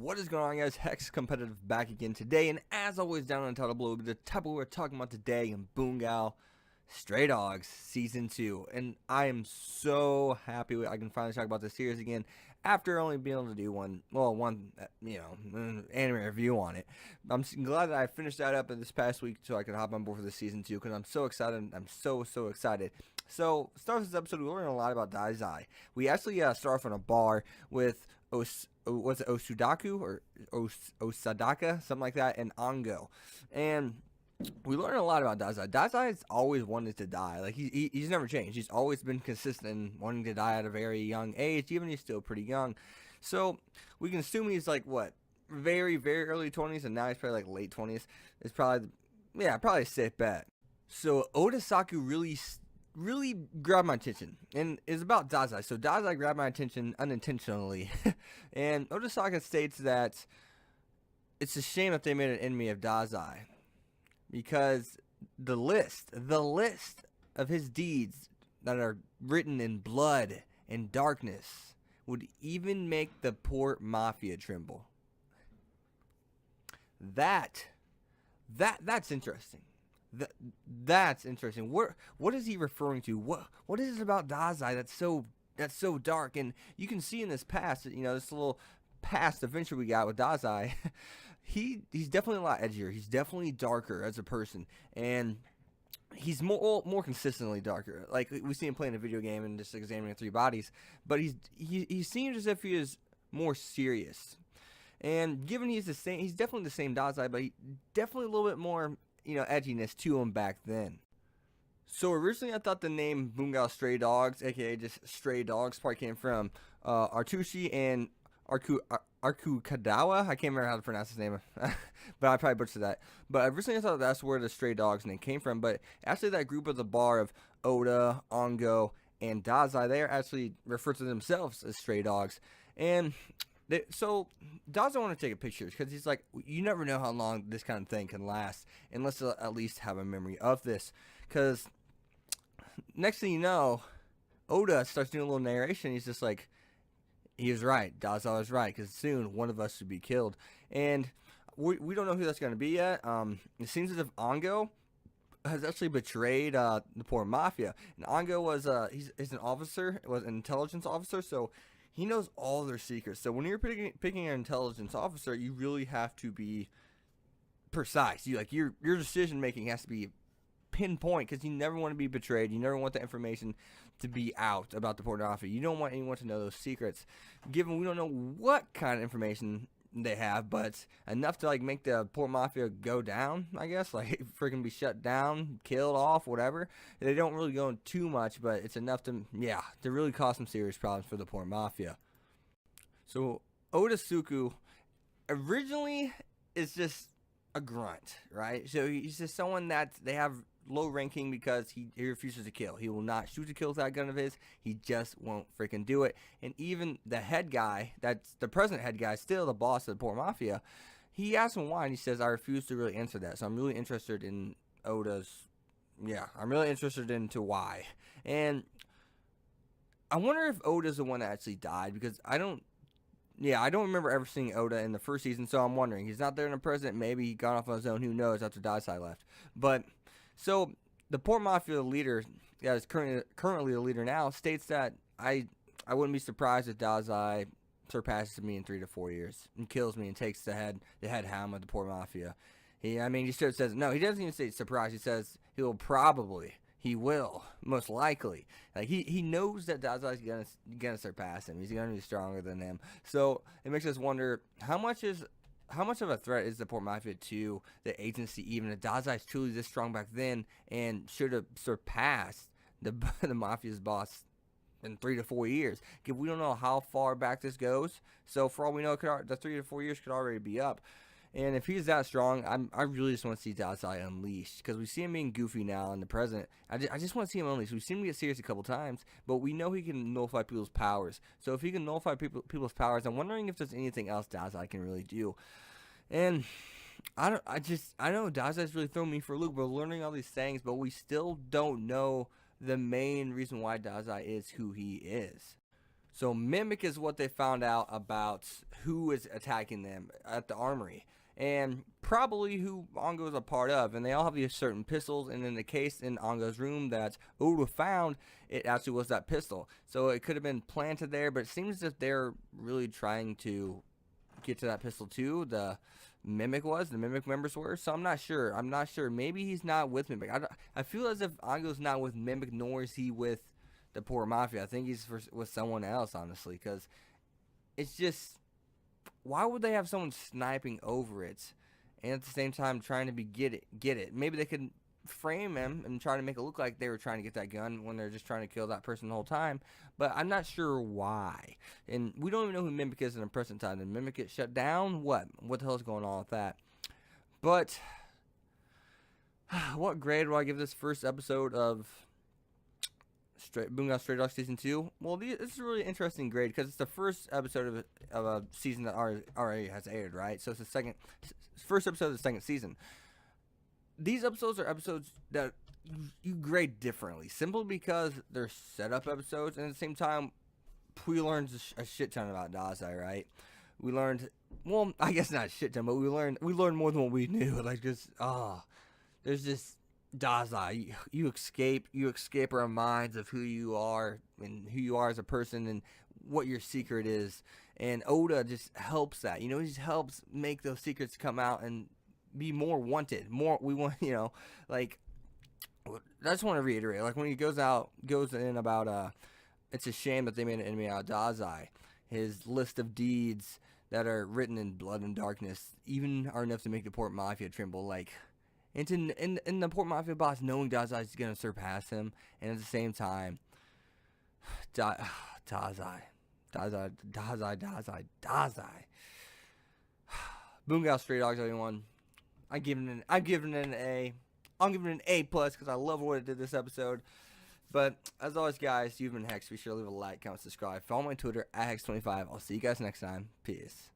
What is going on, guys? Hex Competitive back again today, and as always, down on the title below, the type we're talking about today in Bungou Stray Dogs Season 2. And I am so happy I can finally talk about this series again after only being able to do one anime review on it. I'm glad that I finished that up in this past week so I could hop on board for the Season 2 because I'm so excited. I'm so excited. So, start this episode, we learned a lot about Dazai. We actually start off in a bar with Osudaku or Osadaka, something like that, and Ango. And we learned a lot about Dazai. Dazai's always wanted to die. Like, he's never changed. He's always been consistent in wanting to die at a very young age, even he's still pretty young. So, we can assume he's like, what, very early 20s, and now he's probably like late 20s. It's probably, probably a safe bet. So, Odasaku really grabbed my attention, and it's about Dazai. So Dazai grabbed my attention unintentionally, and Odasaka states that it's a shame that they made an enemy of Dazai, because the list of his deeds that are written in blood and darkness would even make the poor mafia tremble. That's interesting. That's interesting. What is he referring to? What is it about Dazai that's so dark? And you can see in this past, this little past adventure we got with Dazai, he's definitely a lot edgier. He's definitely darker as a person, and he's more consistently darker. Like we see him playing a video game and just examining 3 bodies, but he seems as if he is more serious. And given he's definitely the same Dazai, but he definitely a little bit more edginess to him back then. So originally I thought the name Bungou Stray Dogs, aka just Stray Dogs, probably came from Artushi and Arkukadawa. I can't remember how to pronounce his name, but I probably butchered that. But originally I thought that's where the Stray Dogs name came from, but actually that group of the bar of Oda, Ango, and Dazai, they are actually refer to themselves as Stray Dogs. And so Dazai want to take a picture because he's like, you never know how long this kind of thing can last unless you at least have a memory of this. Because next thing you know, Oda starts doing a little narration. He's just like, he was right. Dazai was right, because soon one of us should be killed. And we don't know who that's going to be yet. It seems as if Ango has actually betrayed the poor mafia. And Ango was he's an officer, was an intelligence officer, so he knows all their secrets. So when you're picking an intelligence officer, you really have to be precise. Your decision making has to be pinpoint, because you never want to be betrayed. You never want the information to be out about the pornography. You don't want anyone to know those secrets. Given we don't know what kind of information they have, but enough to make the poor mafia go down, I guess, freaking be shut down, killed off, whatever. They don't really go in too much, but it's enough to really cause some serious problems for the poor mafia. So Odasuku originally is just a grunt, right? So he's just someone that they have low ranking because he refuses to kill. He will not shoot to kill with that gun of his. He just won't freaking do it. And even the head guy, that's the present head guy, still the boss of the poor mafia, he asks him why, and he says, I refuse to really answer that. So I'm really interested in Oda's, I'm really interested into why. And I wonder if Oda's the one that actually died, because I don't remember ever seeing Oda in the first season, so I'm wondering. He's not there in the present. Maybe he got off on his own. Who knows after Dazai left. But so the poor mafia leader, that is currently the leader now, states that I wouldn't be surprised if Dazai surpasses me in 3 to 4 years and kills me and takes the head helm of the poor mafia. He sort of says, no, he doesn't even say surprise. He says he will, most likely. He knows that Dazai's gonna surpass him. He's gonna be stronger than him. So it makes us wonder how much of a threat is the poor mafia to the agency, even if Dazai is truly this strong back then and should have surpassed the mafia's boss in 3 to 4 years. We don't know how far back this goes, so for all we know, the 3 to 4 years could already be up. And if he's that strong, I really just want to see Dazai unleashed, because we see him being goofy now in the present. I just want to see him unleashed. We've seen him get serious a couple times, but we know he can nullify people's powers. So if he can nullify people's powers, I'm wondering if there's anything else Dazai can really do. And I know Dazai's really throwing me for a loop. We're learning all these things, but we still don't know the main reason why Dazai is who he is. So Mimic is what they found out about who is attacking them at the armory. And probably who Ongo is a part of. And they all have these certain pistols. And in the case in Ongo's room that Oda found, it actually was that pistol. So it could have been planted there. But it seems as if they're really trying to get to that pistol too. The Mimic members were. So I'm not sure. Maybe he's not with Mimic. I feel as if Ongo's not with Mimic, nor is he with the Port Mafia. I think he's with someone else, honestly, because it's just, why would they have someone sniping over it and at the same time trying to get it? Maybe they could frame him and try to make it look like they were trying to get that gun when they're just trying to kill that person the whole time. But I'm not sure why. And we don't even know who Mimic is in the present time. Did Mimic get shut down? What the hell is going on with that? But what grade do I give this first episode of Bungou Stray Dogs Season 2? Well, this is a really interesting grade because it's the first episode of a season that already has aired, right? So it's the first episode of the second season. These episodes are episodes that you grade differently, simply because they're setup episodes, and at the same time, we learned a shit ton about Dazai, right? We learned, well, I guess not a shit ton, but we learned more than what we knew. Like, just, there's just Dazai, you escape our minds of who you are and who you are as a person and what your secret is. And Oda just helps that, he just helps make those secrets come out and be more wanted. We want, like, I just want to reiterate, like, when he goes in about, it's a shame that they made an enemy out of Dazai. His list of deeds that are written in blood and darkness even are enough to make the Port Mafia tremble. Like, it's in the Port Mafia boss knowing Dazai is going to surpass him, and at the same time, Dazai. Bungou Stray Dogs, everyone. I'm giving it an A. I'm giving it an A+ because I love what it did this episode. But as always, guys, you've been Hex. Be sure to leave a like, comment, subscribe. Follow my Twitter at Hex25. I'll see you guys next time. Peace.